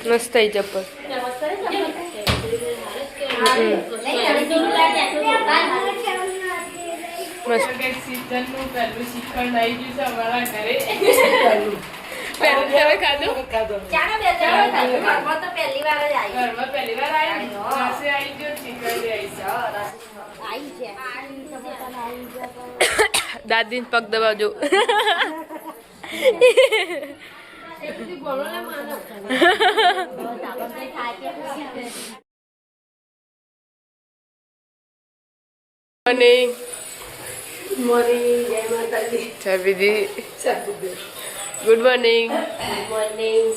મસ્ત થઈ ચપ્પલ દાદી પગ દબાવજો મોર્નિંગ જય માતાજી ચા પીધી ગુડ મોર્નિંગ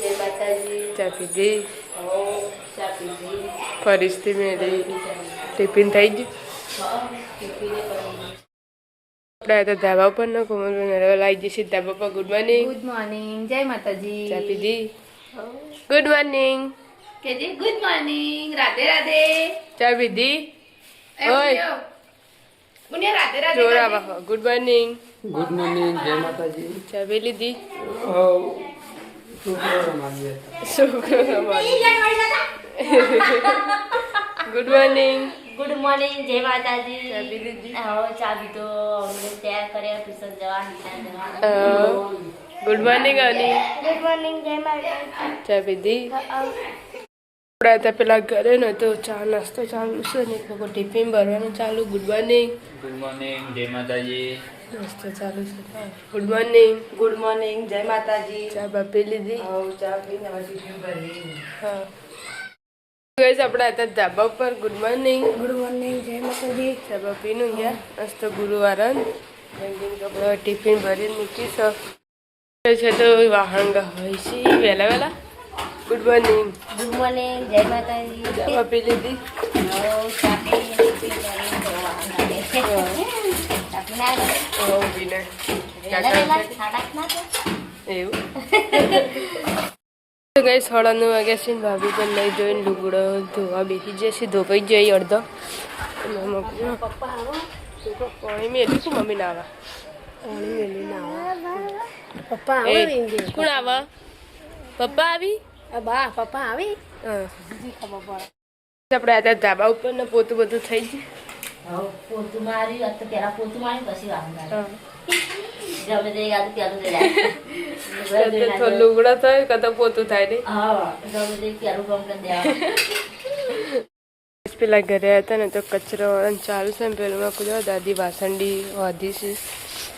જય માતાજી ચા પીધી ચા પીધી ફરીથી મેળી ટિફિન થઈ ગયું આપણે તો ધાબા ઉપર ન કોમલ લાવી જઈશું ધાબા પર ગુડ મોર્નિંગ જય માતાજી ચા પીધી good morning KG good morning Radhe Radhe ચા પીધી ઓય મુનિયા રાધે રાધે જોર આવા ગુડ મોર્નિંગ જય માતાજી ચા પી લીધી ગુડ મોર્નિંગ ગુડ મોર્નિંગ જય માતાજી ચા પી લીધી ચા પી તો અમને તૈયાર કર્યા ટ્યુશન જવા ગુડ મોર્નિંગ અની ગુડ મોર્નિંગ જય માતાજી ચા પીધી આપણે તો પેલા ઘરે ને તો ચા નાસ્તો ચાલુ છે ને લોકો ટિફિન ભરવાનું ચાલુ ગુડ મોર્નિંગ જય માતાજી નાસ્તો ચાલુ છે ગુડ મોર્નિંગ જય માતાજી ચા બા પી લીધી ચા પીને ટિફિન ભરી હા ગાઈસ આપણે હતા ધાબા ઉપર ગુડ મોર્નિંગ જય માતાજી ચા બા પીનું ગયા આજ તો ગુરુવાર આપણે ટિફિન ભરીને મૂકીશું છે તો વાહન હોય છે વહેલા વહેલા ગુડ મોર્નિંગ જય માતાજી ચા પી લીધી ચા પીને ટિફિન એવું ગઈ 9:30 વાગ્યા છે ભાભી પણ લઈ જોઈને લુગડો ધોવા બેસી જશે ધોવાઈ જાય અડધો પાણી મેલી છું મમ્મી ના પપ્પા કોણ આવા પપ્પા આવી પપ્પા આવી હા આપણે આ ધાબા ઉપર ને પોતું બધું થઈ ગયું પોતું માર્યું તો પેલા પોતું માર્યું પછી વાહન લુગડા થાય કદા પોતું થાય ને પેલા ઘરે હતા ને તો કચરો વાળા ચાલુ છે ને પેલું કુદવા દાદી વાસંડી વાધી છે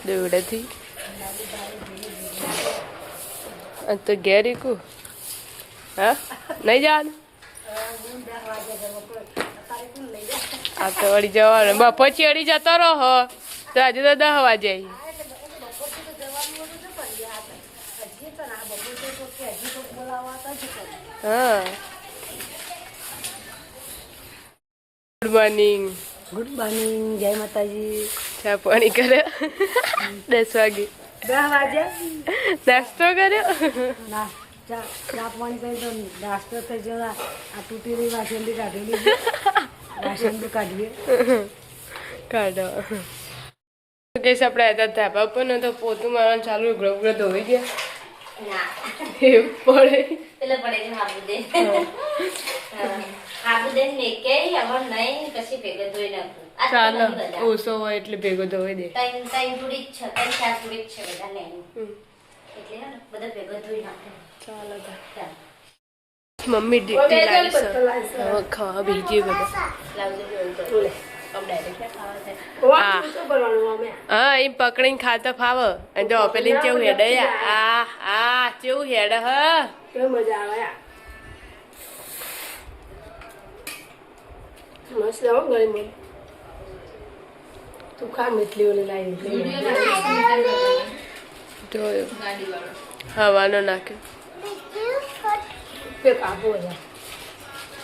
દોવડેથી તો ઘેર કુ હા નહીં જવાનું આ તો અડી જવાનું પછી અડી જતો રહો તો આજે તો 10 વાગે હા ગુડ મોર્નિંગ જય માતાજી ચા પાણી કર્યો 10 વાગે 10 વાગ્યા નાસ્તો કર્યો ચા પાણી કરી તો નાસ્તો થઈ ગયો આ તૂટેલી વાસણની કાઢેલી વાસણ કાઢીએ કાઢો કેસ આપણે હતા ધાબા પર ને તો પોતું મારવાનું ચાલુ ઉઘડો ધોઈ ગયા એવું પડે એટલે પડે છે હાબુદે ને કે હવે નહીં પછી ભેગો ધોઈ નાખું ચાલો ઓછો હોય એટલે ભેગો ધોઈ દે ત્રણ જોડી જ છે 3-4 જોડી જ છે બધા ને એટલે બધા ભેગો ધોઈ નાખે ચાલો મમ્મી ડીટી લાવી છે હવે ખાવા બીજી બધા હા એમ પકડીને ખાતા ફાવ અને જો પેલી કેવું હેડે આ કેવું હેડે હ મજા આવે મસ્ત આવો ગળી મને તું ખા મીઠલી ઓલી લાવી જોયો હવાનો નાખ્યો પેક આપો યાર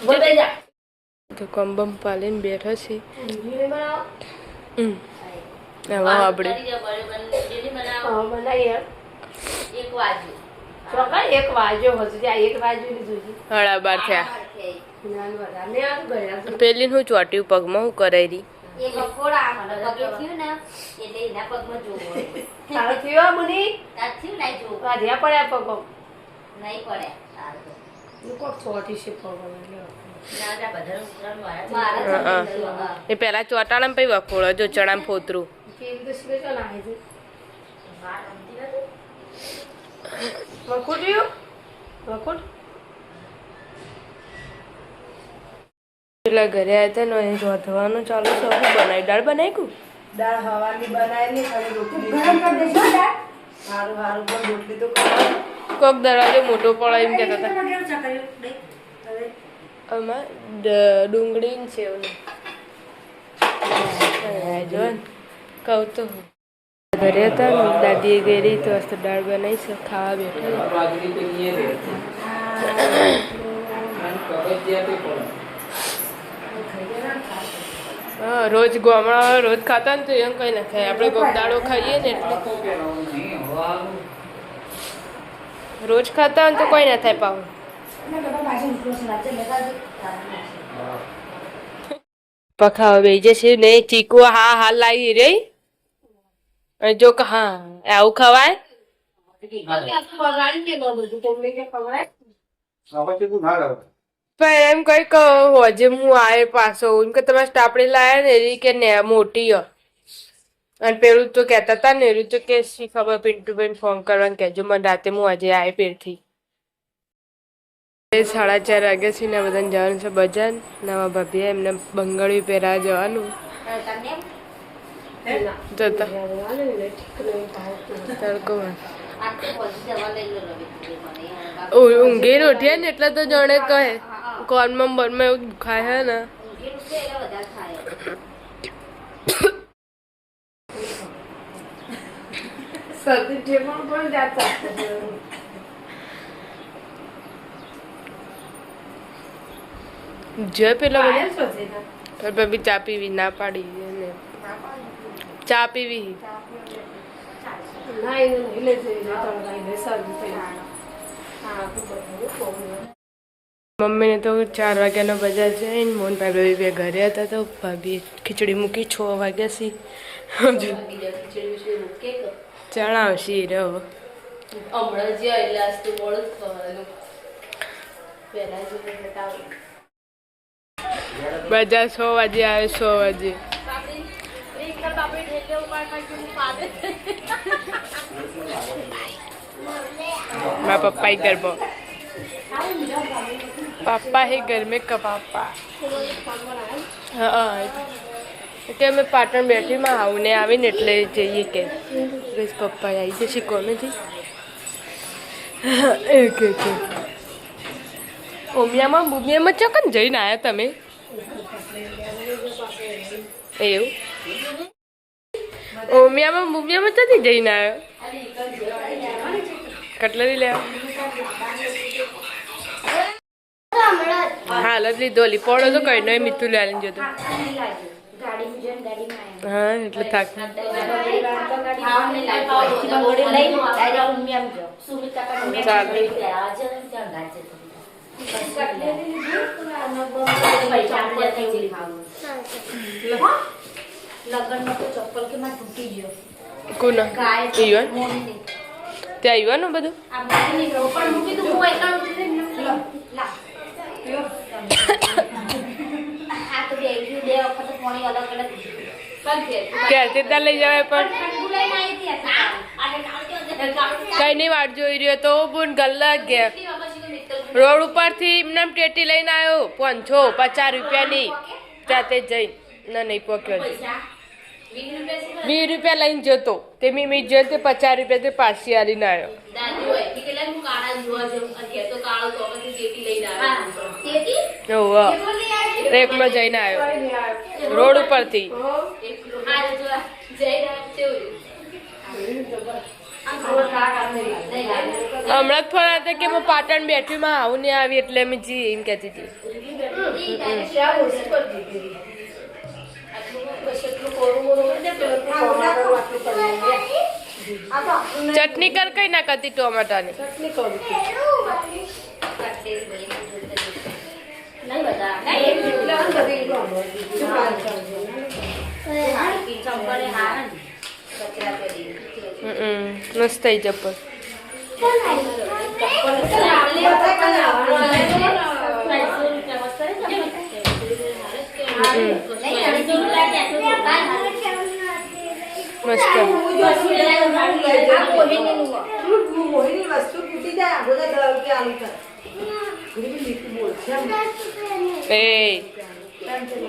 બોલે જા તો કંબમ પાલીને બેઠો છે હવે આપણે એક વાગ્યો હજુ ત્યાં 1 વાગ્યો લીધું 12:30 થયા પેલી હું ચોટ્યું પગમાં હું કરાવી એ બકોડા મને પગે થયું ને એટલે એના પગમાં જોવો તારો થયો મુની તાર થયું નહીં જોવો વાઢ્યા પડ્યા પગો નહીં પડે તારું તો. કોક છોટી છે પગો ના ના બધા ઉતરણ મારા હા. એ પેલા ચોટાણા પછી વખોળો જો ચણા ફોતરું કેવી તો સિવાય ચાલ આવે છે વખોડ રહ્યું વખોડ પેલા ઘરે આવ્યા હતા ને જોધવાનું ચાલુ છે શું બનાવી દાળ બનાવી દાળ હવાની બનાવેલી ખાલી રોટલી ગરમ કરી દેજો દાળ સારું સારું પણ રોટલી તો ખાવાની કોક દરવાજો મોટો પડે એમ કહેતા હતા કેવું ચકરી દે હવે આમાં ડુંગળી ને સેવ જો ને કહું તો ઘરે હતા ને દાદીએ ગયેલી તો મસ્ત દાળ બનાવી છે ખાવા બેઠા બાજરી તો અહીંયા રહેતી. અને કબજિયાત એ પડે. હા રોજ ગામડા રોજ ખાતા ને તો એમ કઈ ના થાય આપણે કોક દાડો ખાઈએ ને એટલે તો પહેરવાનું નહીં, હવાનું. રોજ ખાતા હોય ને તો કોઈ ના થાય પાવું અને બધા પાછી ઉઠો છે નાચે લગાડજો પખાવા બે જશે નહીં ચીકુ હા હાલ લાવી રે અને જો કે હા આવું ખવાય પગાડી કે ન બધું તમને કે પગાડે પણ એમ કઈ હોજે હું આવે પાછો એમ કે તમે સ્ટાપડી લાયા ને એવી કે ને મોટી અને પેલું તો કહેતા હતા ને એવી તો કે શી ખબર પિન્ટુભાઈ ફોન કરવાનું કહેજો મને રાતે હું આજે આવે પેરથી 4:30 વાગ્યા છે ને બધાને જવાનું છે બજાર નવા ભાભી એમને બંગડી પહેરા જવાનું જતા તડકો ઊંઘી ઉઠ્યા ને એટલે તો જાણે કહે કોનમાં બરમાં એવું દુખાય હે ને સર્દી ઠેકાણ પણ જાતા જો પેલો મને આયા છો છે ભાભી ચા પીવી ના પાડી ને ચા પીવી ના એવું નહીં લે છે તળગાઈને સર્દી થઈ હા તો બધું મમ્મીને તો 4 વાગ્યાનો બજાર જઈને મોહનભાઈ ભાભી બે ઘરે હતા તો ભાભી ખીચડી મૂકી 6 વાગ્યા સી ચણાવશી રહ્યો હમણાં જે એટલે આજ તો મોડું જ ખવાનું પહેલા જ બતાવું બજાર 6 વાગે આવે 6 વાગે મારા પપ્પા घर पर पापा है घर में का पापा હા એટલે અમે પાટણ બેઠી માં આવીને આવીને એટલે જઈએ કે બસ પપ્પા આવી જશે કોમેથી એક ઓમિયામાં બુમિયામાં ચોકન જઈને આવ્યા તમે એવું ઓમિયામાં બુમિયામાં ચોથી જઈને આવ્યો કટલરી લેવા હાલ જ લીધો લી પડો તો કઈ નહીં મીઠું લેવાની જતો હા એટલે થાક લગ્નમાં તો ચપ્પલ કે માં તૂટી ગયો કોના આવ્યો ત્યાં આવ્યું બધું આ મૂકી નીકળો પણ મૂકી તો હું એકલા લા આ તો બે વખત પાણી અલગ અલગ ક્યારથી ત્યાં લઈ જવાય પણ ઠંડુ લઈને આવી હતી કઈ નહીં વાટ જોઈ રહ્યો તો બોન ગલ્લા ગયા રોડ ઉપરથી એમને ટેટી લઈને આવ્યો 50 રૂપિયાની જાતે જઈ ના નહીં પક્યો 20 રૂપિયા લઈને જતો તે મેં જોયો તે 50 રૂપિયા પાછી આવીને આવ્યો રેકમાં જઈને આવ્યો રોડ ઉપરથી હમણાં જ ફોન હતા કે હું પાટણ બેઠી માં આવું ને આવી એટલે મેં જી એમ કહેતી હતી ચટણી કર કઈ ના કરતી ટોમાટાની ચંપલ એ હારા ને કચરા પેલી મસ્ત થઈ ચપ્પલ મસ્ત એ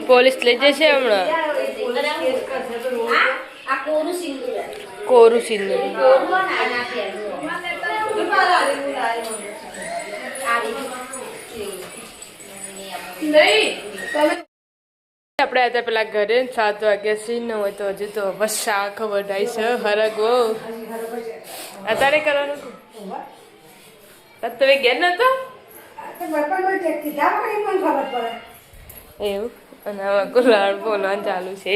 પોલીસ લઈ જશે હમણાં આ કોરું સિંદૂર કોરું સિંદૂર આપણે હતા પેલા ઘરે 7 વાગ્યા સી ન હોય તો હજુ તો બસ શાક વઢાઈ છે હરગવો અત્યારે કરવાનું તમે ઘેર નતો એવું અને હવે ગુલાડ બોલવાનું ચાલુ છે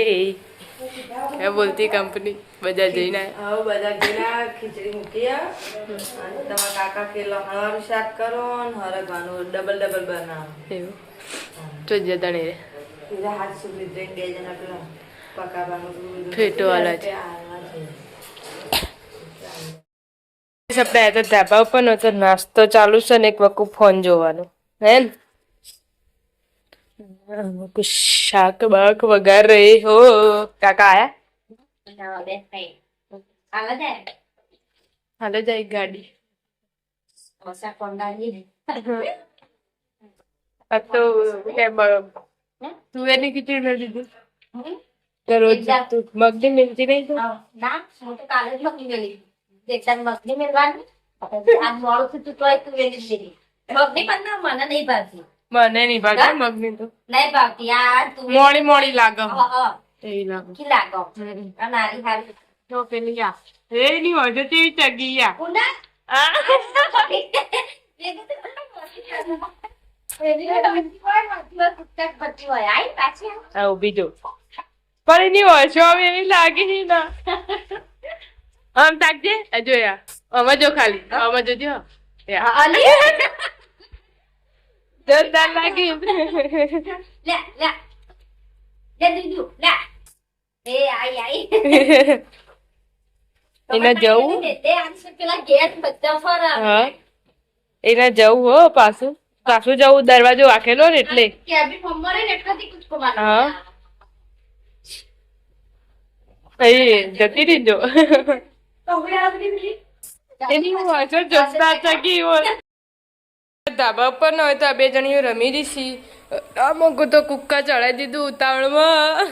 એ બોલતી કંપની બજાર જઈને હવે બધા જઈને ખીચડી મૂકી અને તમારા કાકા કે લહણવાનું શાક કરો ને હરગવાનું ડબલ બનાવો એવું તો જતા નહીં રે બીજા હાથ સુધી જઈને 2 જણા પેલા પકાવવાનું ફેટો વાળા છે આપણે તો ધાબા ઉપર નતો નાસ્તો ચાલુ છે ને એક વખત ફોન જોવાનો હે ને શાક બાક વગાર રહી હો કાકા આયા હાલે જાય ગાડી આ તો તુવેરની ખીચડી મેં દીધું રોજ મગની મિલતી નહીં તો ના હું તો કાલે જ મગની મેલી એકદમ મગની મેલવાની આજ મોડું થતું તોય તું વેલી દીધી મગની પણ ના મને નહીં ભાવતી મને નહીં ભાગતી મગની તો નહીં ભાવતી આ તું મોડી મોડી લાગે એવી લાગે કી લાગો આ નારી હારી તો પેલી આ એ ની હોય તો તેવી ચગી આ કુંડા આ ઉભી જો પણ એની હોય છો એવી લાગી નહીં ના આમ તાકજે જોયા આમાં જો ખાલી આમાં જોજો જોરદાર લાગી લે લે લે દીધું લે એ આઈ એના જવું તે આંસર પેલા ગેટ બધા ફરા હા એના જવું હો પાછું જવું દરવાજો રાખેલો ને એટલે કેબી મમ્મરે ને એટલાથી કુછ માર હા એ જતી રહી જો એની વાંચો જોતા ચગી હોય ધાબા ઉપર ન હોય તો આ 2 જણીઓ રમી રહી છી અમુક તો કુક્કા ચડાવી દીધું ઉતાવળમાં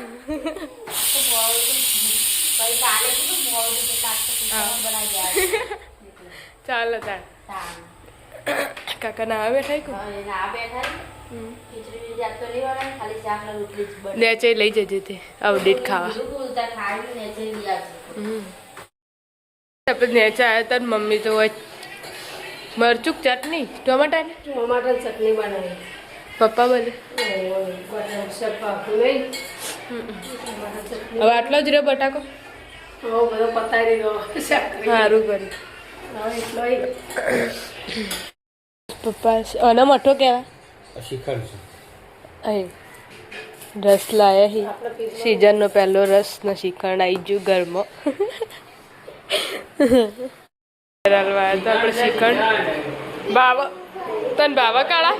ચાલો તાર કાકા ના આવે બેઠા નેચે લઈ જજે તે અપડેટ ખાવા આપણે નેચા આવ્યા હતા મમ્મી તો હોય મરચુક ચટણી ટમાટાની ચટણી બનાવી પપ્પા બોલે હવે આટલો જ રહ્યો બટાકો બધો પતાવી દીધો સારું કર્યું પપ્પા અને મઠો કેવા રસ લાયા હી સીઝનનો પહેલો રસ ને શ્રીખંડ આવી ગયું ઘરમાં આપણે શ્રીખંડ બાવા તને બાવા કાળા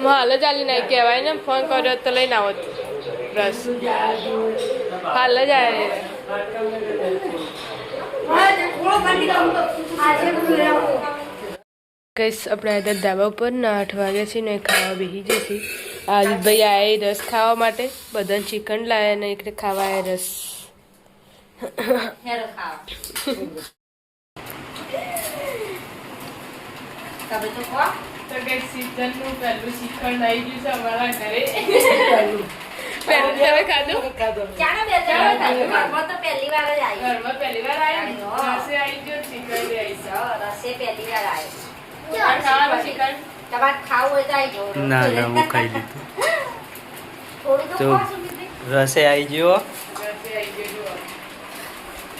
હાલ જ આલી નહીં કહેવાય ને ફોન કર્યો તો લઈને આવો રસ હાલ જ આવે કઈશ આપણે અત્યારે ધાબા ઉપર ને 8 વાગ્યા છે ને ખાવા બેસી જશે આદિતભાઈ આયા રસ ખાવા માટે બધાને ચિકન લાયા ને એટલે ખાવા આયા રસ તો કઈ સીઝનનું પહેલું શ્રીખંડ આવી ગયું છે અમારા ઘરે પહેલું તમે ખાધું ઘરમાં તો પહેલી વાર જ આવી ઘરમાં પહેલી વાર આવ્યું રસે આવી ગયો શ્રીખંડ આવી રસે પહેલી વાર આવી ખાવાનું શ્રીખંડ તમારે ખાવું હોય તો આવી જાઓ ના ના હું ખાઈ લીધું થોડું તો તો ખાશું દીદી. રસે આવી ગયો રસે આવી ગયો જુઓ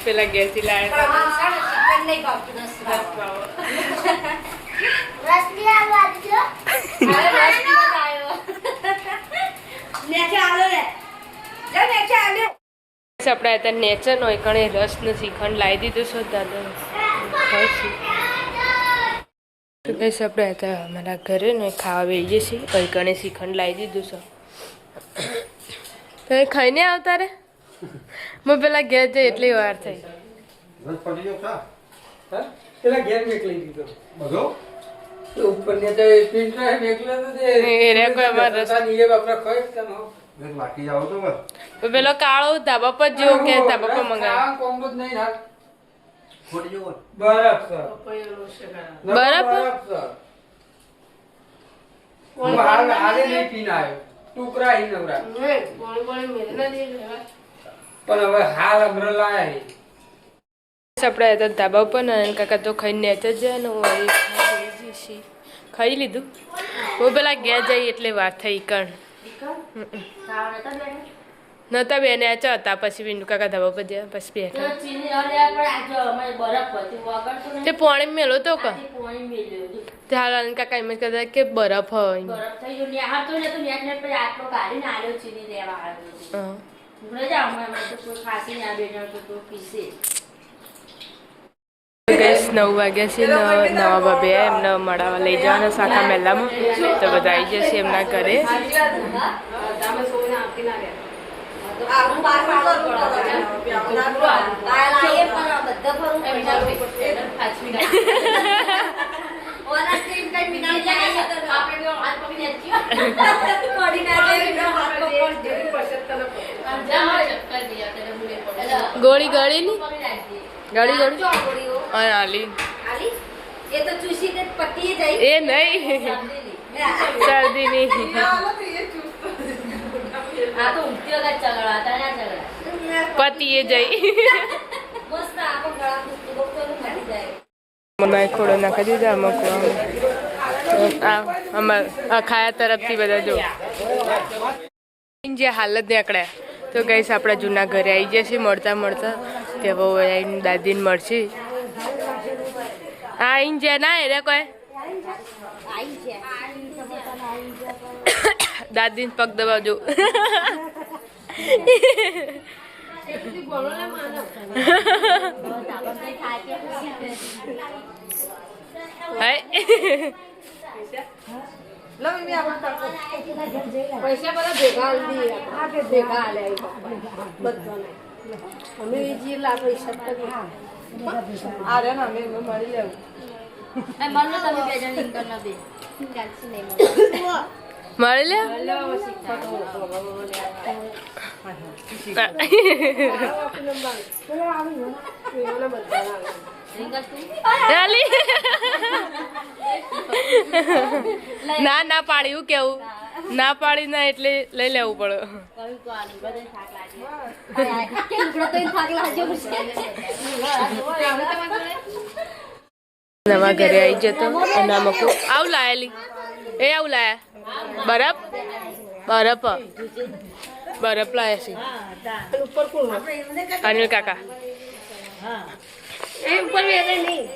પેલા ગેસી લાયા પણ સારું ચિકન નહીં ભાવતું નથી ભાવતું. અરે રસ પીવા જ આવ્યો. નેચે આપણે અત્યારે નેચર નો કણે રસ ને શ્રીખંડ લાવી દીધું છે દાદા ખાઈશું તો કહીશ આપણે અત્યારે અમારા ઘરે ને ખાવા બેસીએ છીએ કઈ કણે શ્રીખંડ લાવી દીધું છે તમે ખાઈને આવતા રે મેં પેલા ઘેર જઈ એટલી વાર થઈ પેલા ઘેર મેકલી દીધો બધો ઉપર ને તો પિન ડ્રાઈવ મેકલે તો દે એ રે કોઈ અમાર રસ્તા ની એ બાપરા ખોઈ તનો એક બાકી જાવ તો બસ પેલો કાળો ધાબા પર જેવો કે ધાબા પર મંગાવ્યો આ કોંબો જ નહીં ના ખોટી જવો બરફ સર બરફ? સર હાલ હાલે નહીં પીને આવ્યો ટુકડા હી નવરા પણ હવે હાલ અમરલા આયા આપણે તો ધાબા ઉપર ને કાકા તો ખાઈને નેચ જ જાય ને હું ખાઈ લીધું હું પેલા ઘેર જઈ એટલે વાર થઈ કણ નતા બેને આ હતા પછી વિંડુ કાકા ધાબા પર ગયા પછી બેઠા તે પોણી મેલો તો ક તે હાલ કાકા એમ જ કહેતા કે બરફ હોય ગેસ 9 વાગ્યા છે નવા બાબે એમને મળાવા લઈ જવાના શાખા મેલામાં તો બધા આવી જશે એમના ઘરે ગોળી ગળેલી ગળી ગળી અને આલી એ તો ચૂસીને પટ્ટીએ જઈ એ નહીં શરદી નહીં આ તો ઉઠ્યો કે ચગડા તાના ચગડા પતિએ જઈ મસ્ત આપો ગળા કુસ્તી બોલતો મરી જાય મને થોડો નાખી દીધા અમુક ખાયા તરફથી બધા જો જે હાલત નીકળ્યા તો ગઈશ આપણા જૂના ઘરે આવી જશે મળતા તે બહુ આવીને દાદીને મળશે આવીને જે ના એ કોઈ દાદીને પગ દબાવજો પૈસા બધા ભેગા ભેગા અમે જીલા પૈસા અરે ના અમે મળી લેવું મને તમે બે જણ લિંક ના બે મળી લે ના ના પાડ્યું કેવું ના પાડી ના એટલે લઈ લેવું પડે નવા ઘરે આવી જતો એના મકો આવું લાયેલી એ આવું લાયા બરફ લાયા છે ઉપર કોણ અનિલ કાકા એ ઉપર નહીં